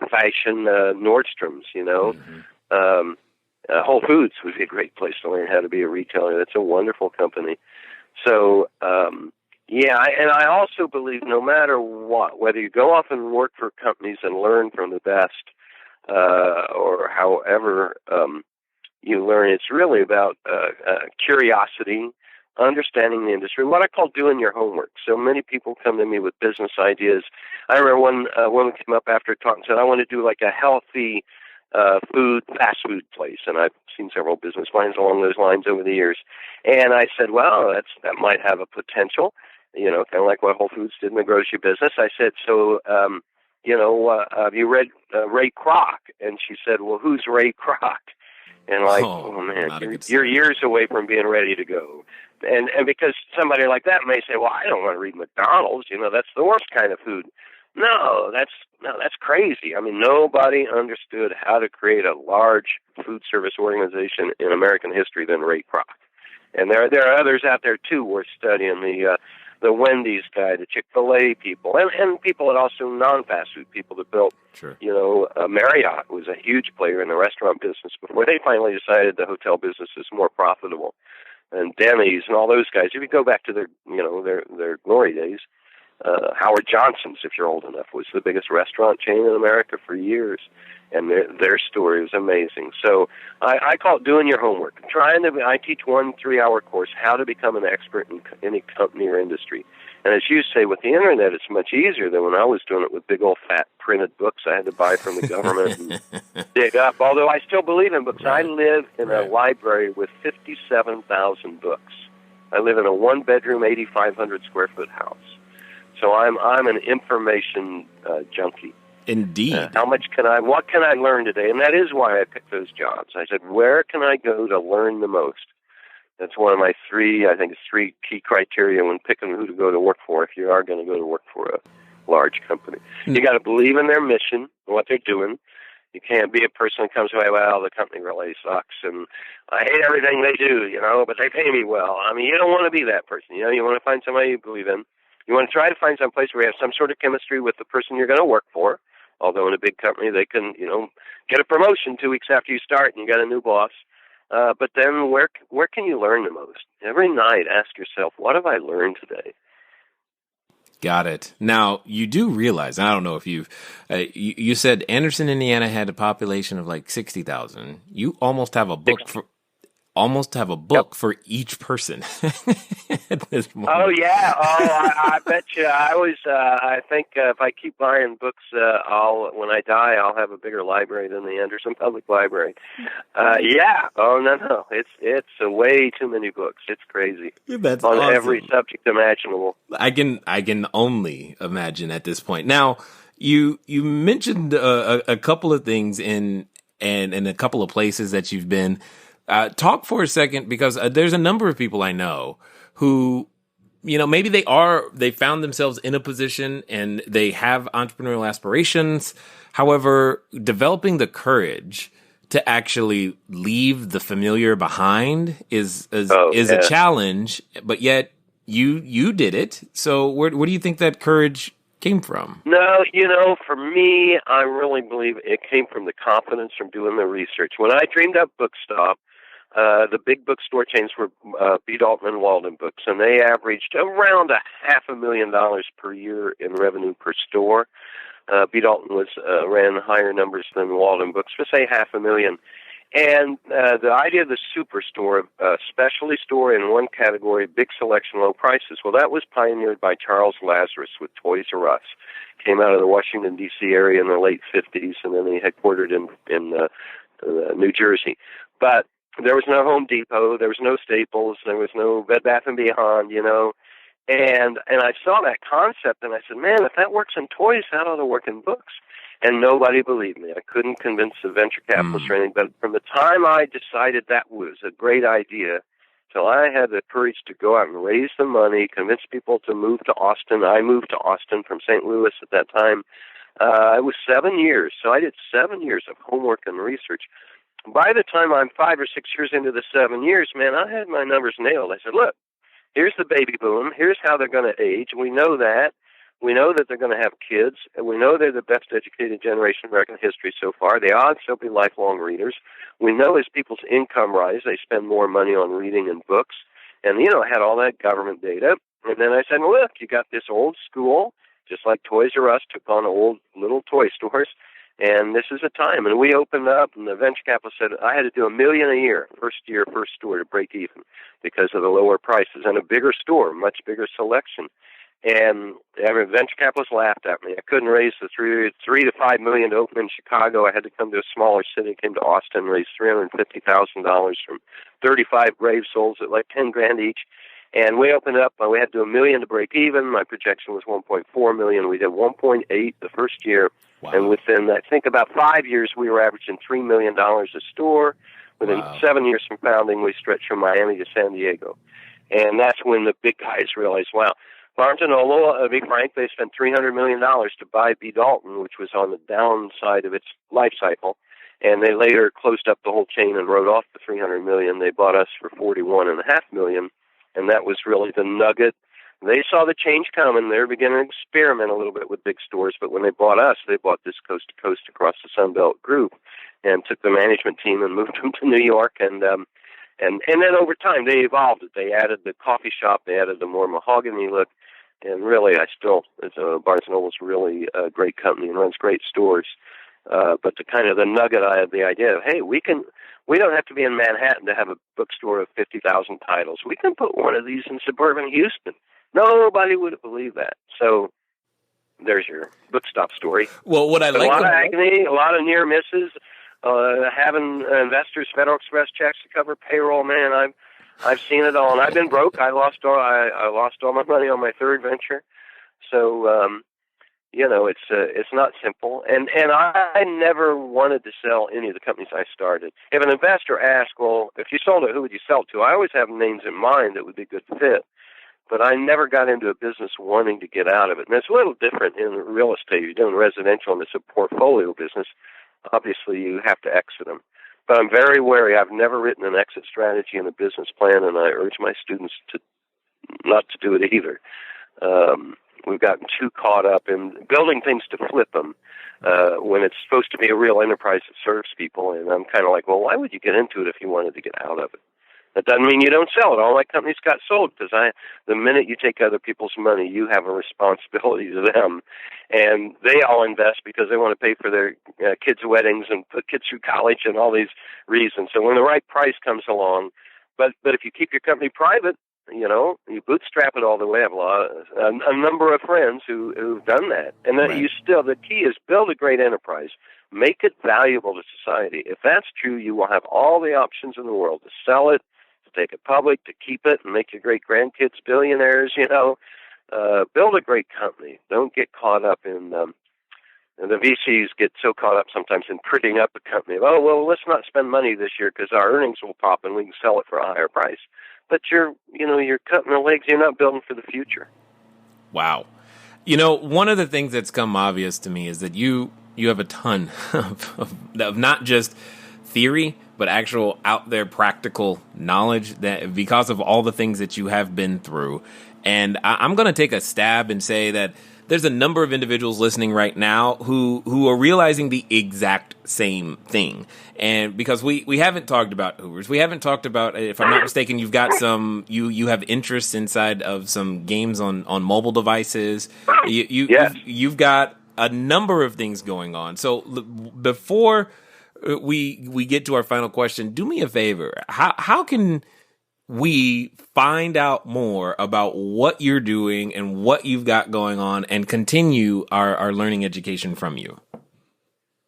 fashion, Nordstrom's, Mm-hmm. Whole Foods would be a great place to learn how to be a retailer. That's a wonderful company. So, and I also believe no matter what, whether you go off and work for companies and learn from the best, or however you learn, it's really about curiosity, understanding the industry, what I call doing your homework. So many people come to me with business ideas. I remember one woman came up after talking and said, I want to do like a healthy fast food place, and I've seen several business lines along those lines over the years. And I said, well, that might have a potential, kind of like what Whole Foods did in the grocery business. I said, so, have you read Ray Kroc? And she said, well, who's Ray Kroc? And oh man, you're years away from being ready to go. And because somebody like that may say, well, I don't want to read McDonald's, that's the worst kind of food. No, that's crazy. I mean, nobody understood how to create a large food service organization in American history than Ray Kroc. And there are others out there too worth studying. The Wendy's guy, the Chick-fil-A people, and people that also non-fast food people that built. Sure. Marriott was a huge player in the restaurant business before they finally decided the hotel business is more profitable. And Denny's and all those guys. If you go back to their glory days. Howard Johnson's, if you're old enough, was the biggest restaurant chain in America for years, and their story was amazing. So I call it doing your homework. I teach 1 3-hour course, how to become an expert in any company or industry. And as you say, with the internet, it's much easier than when I was doing it with big old fat printed books I had to buy from the government and dig up. Although I still believe in books. Right. I live in a library with 57,000 books. I live in a 1-bedroom, 8,500 square foot house. So I'm an information junkie.
Indeed.
What can I learn today? And that is why I picked those jobs. I said, where can I go to learn the most? That's one of my 3 key criteria when picking who to go to work for if you are going to go to work for a large company. You got to believe in their mission and what they're doing. You can't be a person that comes away, well, the company really sucks, and I hate everything they do, but they pay me well. I mean, you don't want to be that person. You want to find somebody you believe in. You want to try to find some place where you have some sort of chemistry with the person you're going to work for. Although in a big company, they can, get a promotion 2 weeks after you start and you got a new boss. But then where can you learn the most? Every night, ask yourself, what have I learned today?
Got it. Now, you do realize, and I don't know if you said Anderson, Indiana had a population of like 60,000. You almost have a book for each person at this moment.
Oh yeah. I bet you. I think if I keep buying books, when I die, I'll have a bigger library than the Anderson Public Library. Yeah. Oh no. It's way too many books. It's crazy.
That's
on
awesome.
Every subject imaginable.
I can only imagine at this point. Now, you mentioned a couple of things in a couple of places that you've been. Talk for a second, because there's a number of people I know who, maybe they found themselves in a position and they have entrepreneurial aspirations. However, developing the courage to actually leave the familiar behind is a challenge, but yet you did it. So where do you think that courage came from?
No, for me, I really believe it came from the confidence from doing the research. When I dreamed up Bookstop, the big bookstore chains were B. Dalton and Walden Books, and they averaged around $500,000 per year in revenue per store. B. Dalton ran higher numbers than Walden Books, but say $500,000. And the idea of the superstore, specialty store in one category, big selection, low prices, well, that was pioneered by Charles Lazarus with Toys R Us. Came out of the Washington, D.C. area in the late 50s, and then he headquartered in New Jersey. But there was no Home Depot, there was no Staples, there was no Bed Bath & Beyond, And I saw that concept, and I said, man, if that works in toys, that ought to work in books. And nobody believed me. I couldn't convince the venture capitalists or anything. But from the time I decided that was a great idea till I had the courage to go out and raise the money, convince people to move to Austin. I moved to Austin from St. Louis at that time. It was 7 years. So I did 7 years of homework and research. By the time I'm 5 or 6 years into the 7 years, man, I had my numbers nailed. I said, look, here's the baby boom. Here's how they're going to age. We know that. We know that they're going to have kids, and we know they're the best educated generation in American history so far. The odds they'll be lifelong readers. We know as people's income rise, they spend more money on reading and books. And, I had all that government data. And then I said, well, look, you got this old school, just like Toys R Us took on old little toy stores, and this is a time. And we opened up, and the venture capitalist said I had to do $1 million a year, first store to break even because of the lower prices, and a bigger store, much bigger selection. And every venture capitalist laughed at me. I couldn't raise the $3 to $5 million to open in Chicago. I had to come to a smaller city. Came to Austin, raised $350,000 from 35 brave souls at like $10,000 each. And we opened up. We had to do $1 million to break even. My projection was $1.4 million. We did $1.8 the first year, wow. And within I think about 5 years, we were averaging $3 million a store. Within 7 years from founding, we stretched from Miami to San Diego, and that's when the big guys realized, wow. Barnes & Noble, to be frank, they spent $300 million to buy B. Dalton, which was on the downside of its life cycle, and they later closed up the whole chain and wrote off the $300 million. They bought us for $41.5 million, and that was really the nugget. They saw the change coming. They were beginning to experiment a little bit with big stores, but when they bought us, they bought this coast-to-coast across the Sun Belt group and took the management team and moved them to New York, and then over time, they evolved it. They added the coffee shop. They added the more mahogany look. And really, Barnes & Noble's really a great company and runs great stores. But the nugget I had the idea of, hey, we don't have to be in Manhattan to have a bookstore of 50,000 titles. We can put one of these in suburban Houston. Nobody would have believed that. So there's your Bookstop story.
Well, what I like,
a lot of agony, a lot of near misses. Having investors, Federal Express checks to cover payroll, man, I've seen it all, and I've been broke. I lost all my money on my third venture, so it's not simple. And I never wanted to sell any of the companies I started. If an investor asks, well, if you sold it, who would you sell it to? I always have names in mind that would be a good fit, but I never got into a business wanting to get out of it. And it's a little different in real estate. You're doing residential, and it's a portfolio business. Obviously, you have to exit them. But I'm very wary. I've never written an exit strategy and a business plan, and I urge my students not to do it either. We've gotten too caught up in building things to flip them when it's supposed to be a real enterprise that serves people. And I'm kind of like, well, why would you get into it if you wanted to get out of it? That doesn't mean you don't sell it. All my companies got sold because the minute you take other people's money, you have a responsibility to them. And they all invest because they want to pay for their kids' weddings and put kids through college and all these reasons. So when the right price comes along, but if you keep your company private, you bootstrap it all the way. I have a number of friends who've done that. And then the key is build a great enterprise. Make it valuable to society. If that's true, you will have all the options in the world to sell it, take it public, to keep it and make your great-grandkids billionaires, build a great company. Don't get caught up in, and the VCs get so caught up sometimes in prettying up a company. Oh, well, let's not spend money this year because our earnings will pop and we can sell it for a higher price. But you're cutting the legs. You're not building for the future.
Wow. One of the things that's come obvious to me is that you have a ton of not just theory, but actual out there practical knowledge that because of all the things that you have been through. And I'm going to take a stab and say that there's a number of individuals listening right now who are realizing the exact same thing. And because we haven't talked about Hoovers, we haven't talked about, if I'm not mistaken, you've got you have interests inside of some games on mobile devices.
Yes.
You've got a number of things going on. So before we get to our final question, do me a favor. How can we find out more about what you're doing and what you've got going on and continue our learning education from you?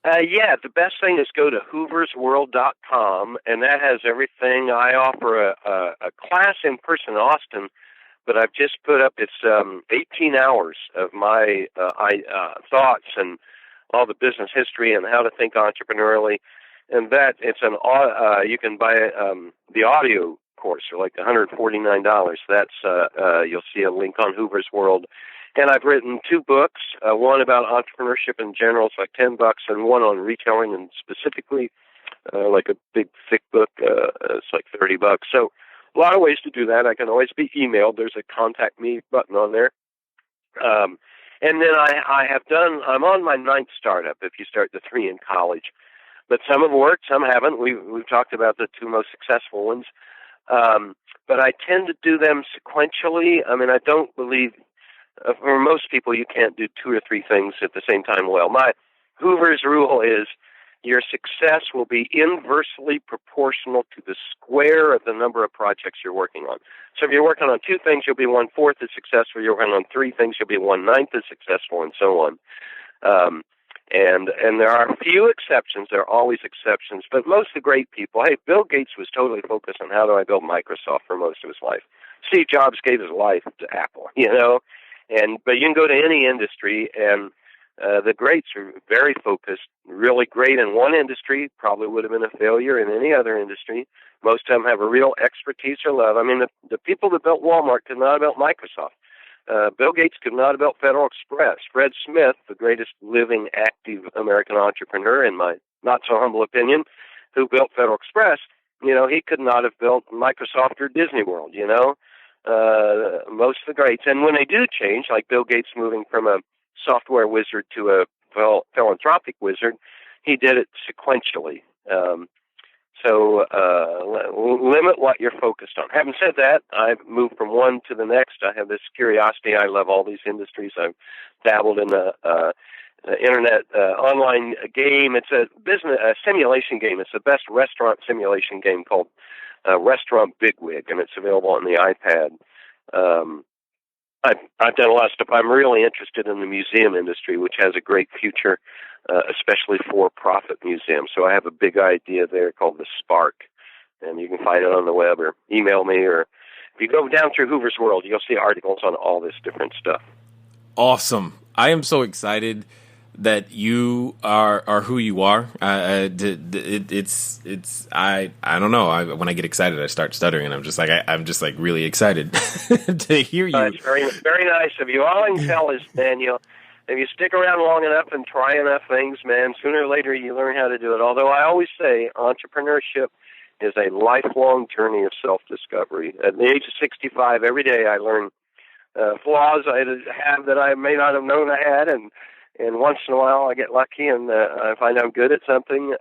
The best thing is go to hooversworld.com, and that has everything. I offer a class in person in Austin, but I've just put up, it's 18 hours of my thoughts and all the business history and how to think entrepreneurially. And that, it's you can buy the audio course for like $149. That's you'll see a link on Hoovers World. And I've written 2 books, one about entrepreneurship in general, it's like $10, and one on retailing and specifically, like a big thick book, it's like $30. So a lot of ways to do that. I can always be emailed. There's a contact me button on there. And then I'm on my 9th startup if you start the 3 in college. But some have worked, some haven't. We've talked about the 2 most successful ones. But I tend to do them sequentially. I mean, I don't believe, for most people, you can't do 2 or 3 things at the same time well. My Hoover's rule is your success will be inversely proportional to the square of the number of projects you're working on. So if you're working on 2 things, you'll be 1/4 as successful. You're working on 3 things, you'll be 1/9 as successful, and so on. And there are a few exceptions. There are always exceptions. But most of the great people, Bill Gates was totally focused on how do I build Microsoft for most of his life. Steve Jobs gave his life to Apple, but you can go to any industry, and the greats are very focused, really great in one industry, probably would have been a failure in any other industry. Most of them have a real expertise or love. I mean, the people that built Walmart could not have built Microsoft. Bill Gates could not have built Federal Express. Fred Smith, the greatest living, active American entrepreneur, in my not-so-humble opinion, who built Federal Express, he could not have built Microsoft or Disney World, most of the greats. And when they do change, like Bill Gates moving from a software wizard to a philanthropic wizard, he did it sequentially. So limit what you're focused on. Having said that, I've moved from one to the next. I have this curiosity. I love all these industries. I've dabbled in the internet online game. It's a simulation game. It's the best restaurant simulation game called Restaurant Bigwig, and it's available on the iPad. I've done a lot of stuff. I'm really interested in the museum industry, which has a great future, especially for-profit museums. So I have a big idea there called the Spark, and you can find it on the web or email me. Or if you go down through Hoovers World, you'll see articles on all this different stuff.
Awesome. I am so excited that you are who you are. I don't know. When I get excited, I start stuttering, and I'm just like really excited to hear you.
It's very, very nice of you. All I can tell is, man, if you stick around long enough and try enough things, man, sooner or later you learn how to do it. Although I always say entrepreneurship is a lifelong journey of self-discovery. At the age of 65, every day I learn flaws I have that I may not have known I had, and once in a while I get lucky and I find I'm good at something.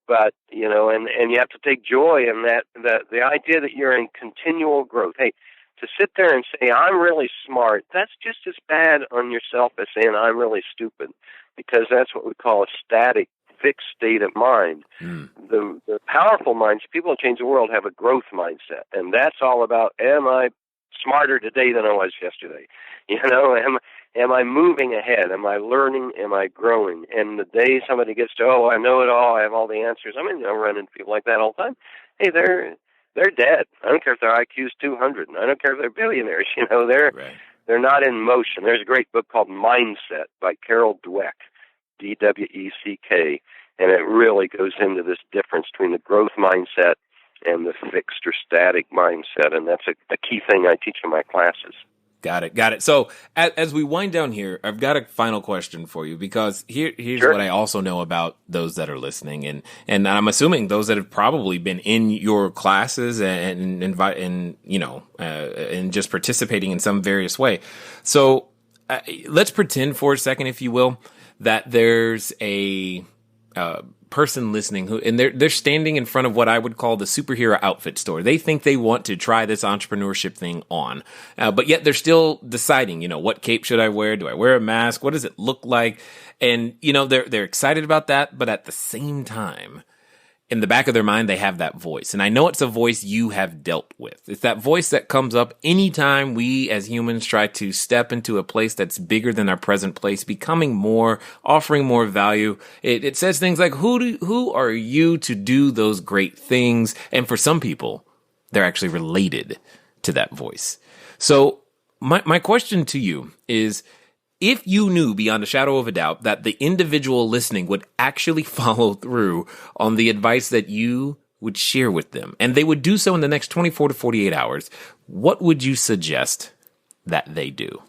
But, and you have to take joy in that the idea that you're in continual growth. Hey, to sit there and say, I'm really smart, that's just as bad on yourself as saying I'm really stupid, because that's what we call a static, fixed state of mind. The powerful minds, people who change the world, have a growth mindset, and that's all about, am I smarter today than I was yesterday? Am I moving ahead? Am I learning? Am I growing? And the day somebody gets to, I know it all, I have all the answers. I mean, I run into people like that all the time. Hey, they're dead. I don't care if their IQ's 200. I don't care if they're billionaires. They're not in motion. There's a great book called Mindset by Carol Dweck, D-W-E-C-K, and it really goes into this difference between the growth mindset and the fixed or static mindset, and that's a key thing I teach in my classes.
Got it. Got it. So as we wind down here, I've got a final question for you, because here's
Sure.
what I also know about those that are listening, and I'm assuming those that have probably been in your classes and just participating in some various way. So let's pretend for a second, if you will, that there's a person listening and they're standing in front of what I would call the superhero outfit store. They think they want to try this entrepreneurship thing on, but yet they're still deciding, what cape should I wear? Do I wear a mask? What does it look like? And, they're excited about that, but at the same time, in the back of their mind, they have that voice. And I know it's a voice you have dealt with. It's that voice that comes up anytime we as humans try to step into a place that's bigger than our present place, becoming more, offering more value. It says things like, who are you to do those great things? And for some people, they're actually related to that voice. So my question to you is, if you knew beyond a shadow of a doubt that the individual listening would actually follow through on the advice that you would share with them, and they would do so in the next 24 to 48 hours, what would you suggest that they do?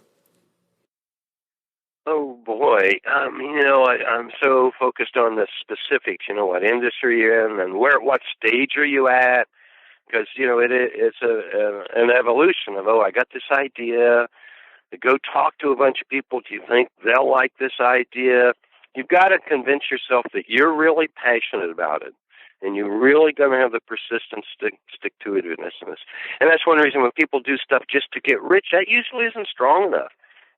Oh, boy. I'm so focused on the specifics, what industry you're in and what stage are you at? Because, it's an evolution of, I got this idea. To go talk to a bunch of people. Do you think they'll like this idea? You've got to convince yourself that you're really passionate about it, and you're really going to have the persistence to stick to it in this. And that's one reason when people do stuff just to get rich, that usually isn't strong enough.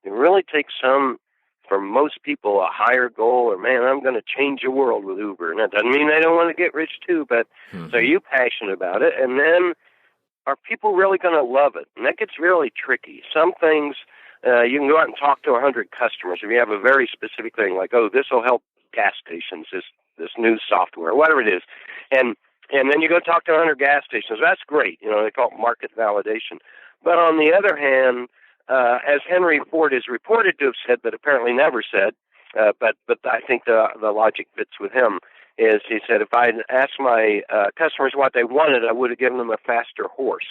It really takes for most people, a higher goal, or, man, I'm going to change the world with Uber. And that doesn't mean they don't want to get rich too, but so are you passionate about it? And then are people really going to love it? And that gets really tricky. Some things, you can go out and talk to 100 customers. If you have a very specific thing, like, this will help gas stations, this new software, whatever it is. And then you go talk to 100 gas stations. That's great. They call it market validation. But on the other hand, as Henry Ford is reported to have said, but apparently never said, but I think the logic fits with him, is he said, if I'd asked my customers what they wanted, I would have given them a faster horse.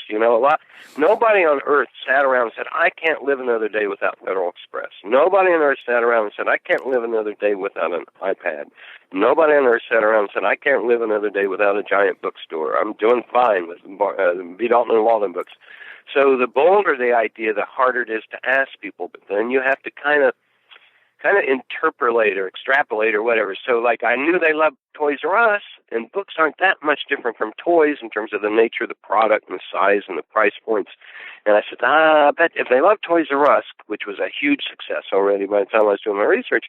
Nobody on earth sat around and said, I can't live another day without Federal Express. Nobody on earth sat around and said, I can't live another day without an iPad. Nobody on earth sat around and said, I can't live another day without a giant bookstore. I'm doing fine with B. Dalton and Walden books. So the bolder the idea, the harder it is to ask people. But then you have to kind of interpolate or extrapolate or whatever. So, like, I knew they loved Toys R Us, and books aren't that much different from toys in terms of the nature of the product and the size and the price points. And I said, I bet if they love Toys R Us, which was a huge success already by the time I was doing my research,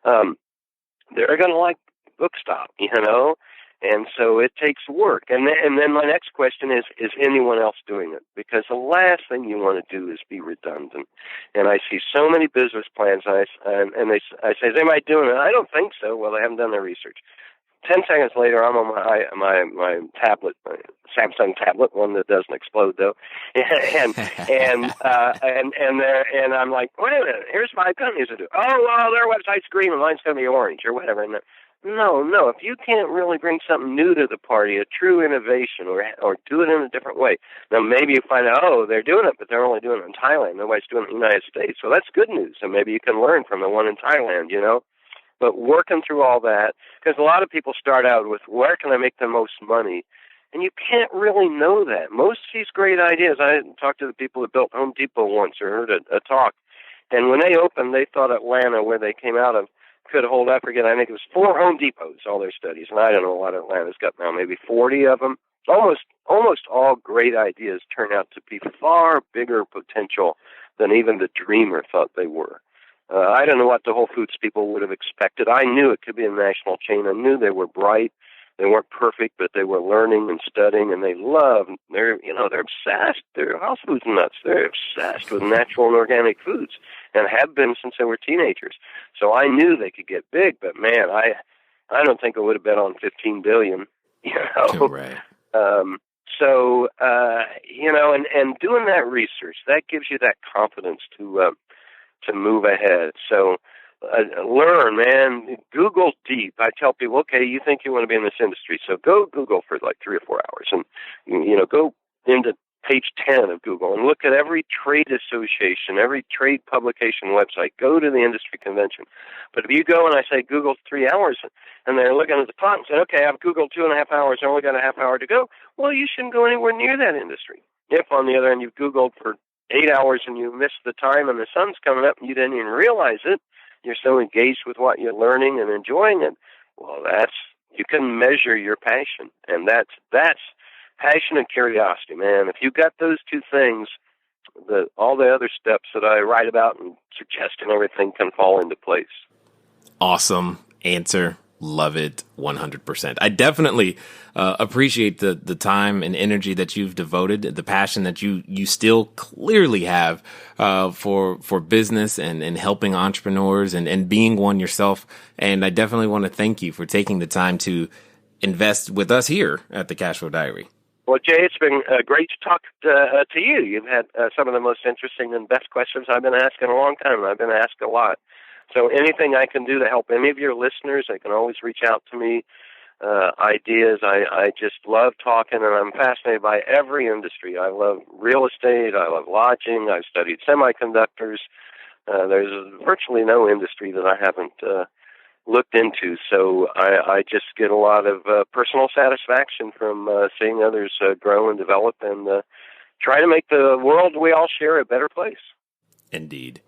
they're going to like Bookstop, And so it takes work. And then my next question is anyone else doing it? Because the last thing you want to do is be redundant. And I see so many business plans, I say, is anybody doing it? I don't think so. Well, they haven't done their research. 10 seconds later, I'm on my tablet, my Samsung tablet, one that doesn't explode though, and I'm like, wait a minute, here's 5 companies to do. Oh, well, their website's green and mine's going to be orange or whatever. And no, if you can't really bring something new to the party, a true innovation, or do it in a different way, now maybe you find out, they're doing it, but they're only doing it in Thailand. Nobody's doing it in the United States. So that's good news. So maybe you can learn from the one in Thailand, But working through all that, because a lot of people start out with, where can I make the most money? And you can't really know that. Most of these great ideas, I talked to the people that built Home Depot once, or heard a talk, and when they opened, they thought Atlanta, where they came out of, could hold, I think it was 4 Home Depots, all their studies, and I don't know what Atlanta's got now, maybe 40 of them. Almost all great ideas turn out to be far bigger potential than even the dreamer thought they were. I don't know what the Whole Foods people would have expected. I knew it could be a national chain. I knew they were bright. They weren't perfect, but they were learning and studying, and they're obsessed. They're health food nuts. They're obsessed with natural and organic foods, and have been since they were teenagers. So I knew they could get big, but man, I don't think I would have bet on $15 billion.
Right.
And doing that research, that gives you that confidence to move ahead. So learn, man. Google deep. I tell people, okay, you think you want to be in this industry, so go Google for like 3 or 4 hours, and go into page 10 of Google and look at every trade association, every trade publication website. Go to the industry convention. But if you go and I say Google 3 hours, and they're looking at the clock and say, okay, I've Googled 2.5 hours, I only got a half hour to go, well, you shouldn't go anywhere near that industry. If, on the other hand, you've Googled for 8 hours and you missed the time and the sun's coming up and you didn't even realize it, you're so engaged with what you're learning and enjoying it, well, you can measure your passion. And that's passion and curiosity, man. If you got those two things, all the other steps that I write about and suggest and everything can fall into place.
Awesome answer. Love it 100%. I definitely appreciate the time and energy that you've devoted, the passion that you still clearly have for business and helping entrepreneurs and being one yourself. And I definitely want to thank you for taking the time to invest with us here at the Cashflow Diary.
Well, Jay, it's been great to talk to you. You've had some of the most interesting and best questions I've been asked in a long time. I've been asked a lot. So anything I can do to help any of your listeners, they can always reach out to me. Ideas. I just love talking, and I'm fascinated by every industry. I love real estate. I love lodging. I've studied semiconductors. There's virtually no industry that I haven't looked into. So I just get a lot of personal satisfaction from seeing others grow and develop and try to make the world we all share a better place.
Indeed.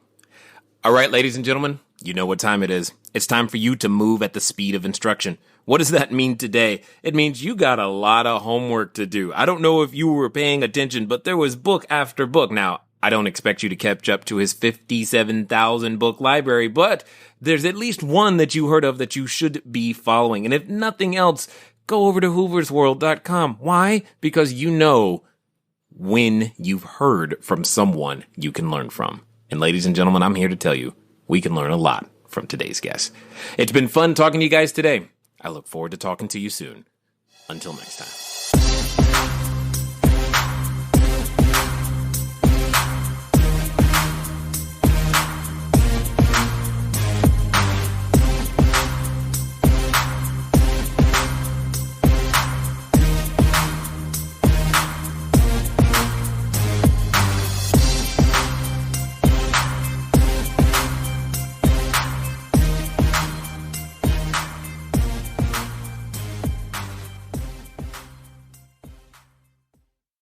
All right, ladies and gentlemen, you know what time it is. It's time for you to move at the speed of instruction. What does that mean today? It means you got a lot of homework to do. I don't know if you were paying attention, but there was book after book. Now, I don't expect you to catch up to his 57,000 book library, but there's at least one that you heard of that you should be following. And if nothing else, go over to hooversworld.com. Why? Because you know when you've heard from someone you can learn from. And ladies and gentlemen, I'm here to tell you, we can learn a lot from today's guest. It's been fun talking to you guys today. I look forward to talking to you soon. Until next time.